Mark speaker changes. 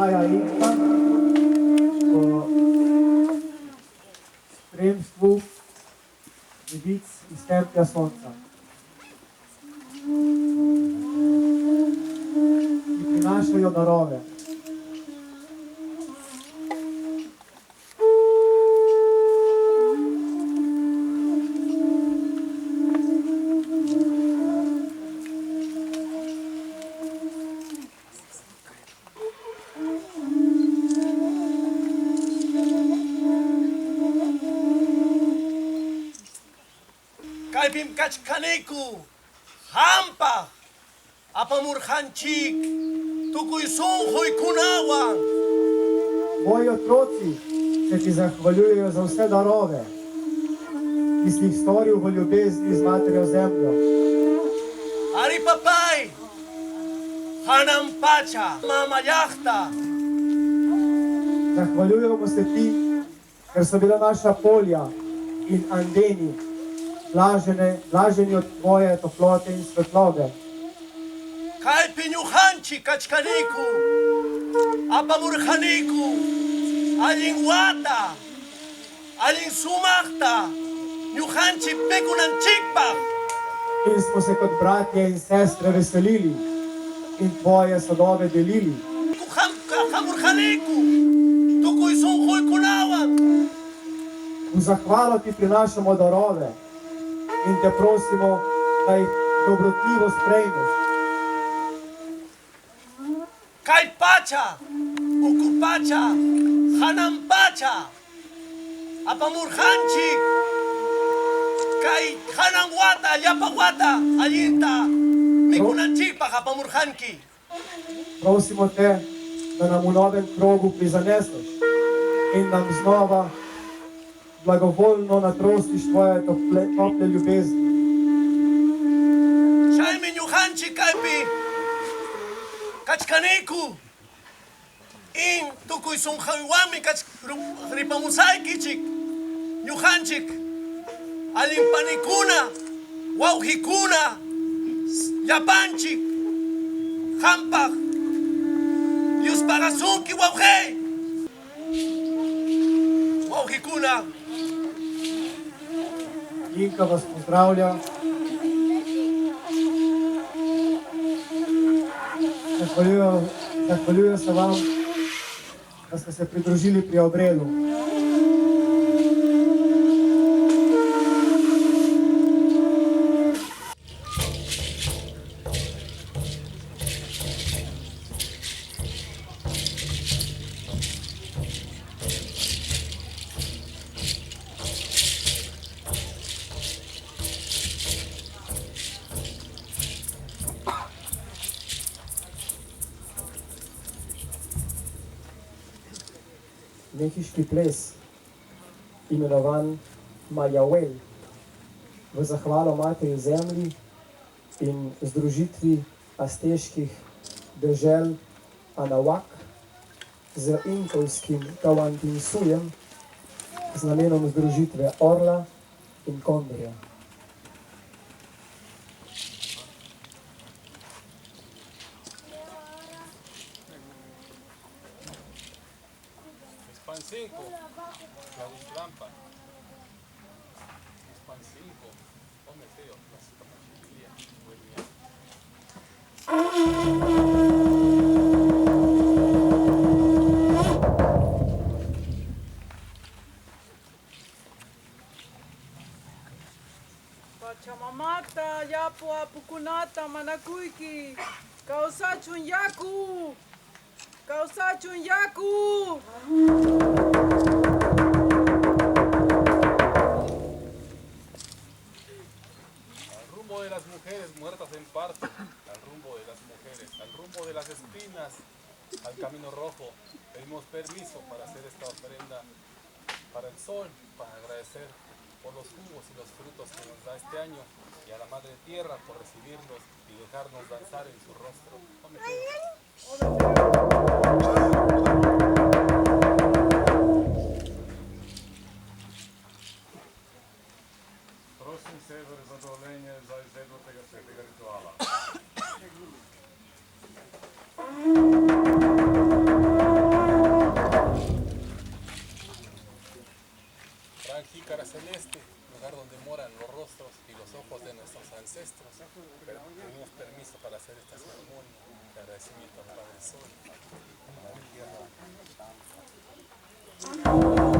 Speaker 1: kraja Inka v spremstvu devic iz templja Sonca, ki prinašajo darove.
Speaker 2: Kalbim kačkaneku, hampa, apamurhančik, tukuj sonhoj kunawa.
Speaker 1: Moji otroci se ti zahvaljujejo za vse darove, ki si jih storil v ljubezni z materjo zemljo.
Speaker 2: Ari papaj, hanam pača, mama jahta.
Speaker 1: Zahvaljujemo se ti, ker so bila naša polja in andeni blaženi od tvoje toplote in svetlobe.
Speaker 2: Kalpi njuhanči kačkaneku, apamurhaneku, alin wata, alin sumahta, njuhanči pekunančikpah.
Speaker 1: In smo se kot bratje in sestre veselili in tvoje sadove delili.
Speaker 2: Hamurhaneku, tukuj sonhoj kunawa.
Speaker 1: V zahvalo ti prinašamo darove in te prosimo, da jih dobrotljivo sprejmeš.
Speaker 2: Kaj pača, ukupača, hanam pača, apamurhančik, kaj hanam wata, ljapa wata, alinta, mikunančikpah, apamurhanki.
Speaker 1: Prosimo te, da nam v novem krogu prizaneseš in nam znova blagovoljno natrostiš tvoje tople ljubezni.
Speaker 2: Šaj mi njuhanči kajpi, kačkaneku, in tukuj sun hajwami ripamusajkičik, njuhančik, alin panikuna, wauhikuna, japančik, hampah, Dios parasunki wauhej, wauhikuna.
Speaker 1: Inka vas pozdravlja. Zahvaljujem se vam, da ste se pridružili pri obredu. Mehiški ples, imenovan Majavel, v zahvalo materi zemlji in združitvi azteških dežel Anawak z inkovskim Tawantinsujem z namenom združitve orla in kondorja.
Speaker 3: Cinco, la trampa. Pan 5, come feo,
Speaker 4: Pachamamata, yapo apukunata, manakuiki, kausachun yaku. Kausachun yaku.
Speaker 3: Al rumbo de las mujeres muertas en parto, al rumbo de las mujeres, al rumbo de las espinas, al camino rojo, pedimos permiso para hacer esta ofrenda para el sol, para agradecer por los jugos y los frutos que nos da este año y a la Madre Tierra por recibirnos y dejarnos danzar en su rostro.
Speaker 5: Prosim Sever za dovoljenje za izvedbo tega svetega rituala.
Speaker 3: ojos de nuestros ancestros, pero pedimos permiso para hacer esta ceremonia de agradecimiento al Padre Sol, a la Tierra.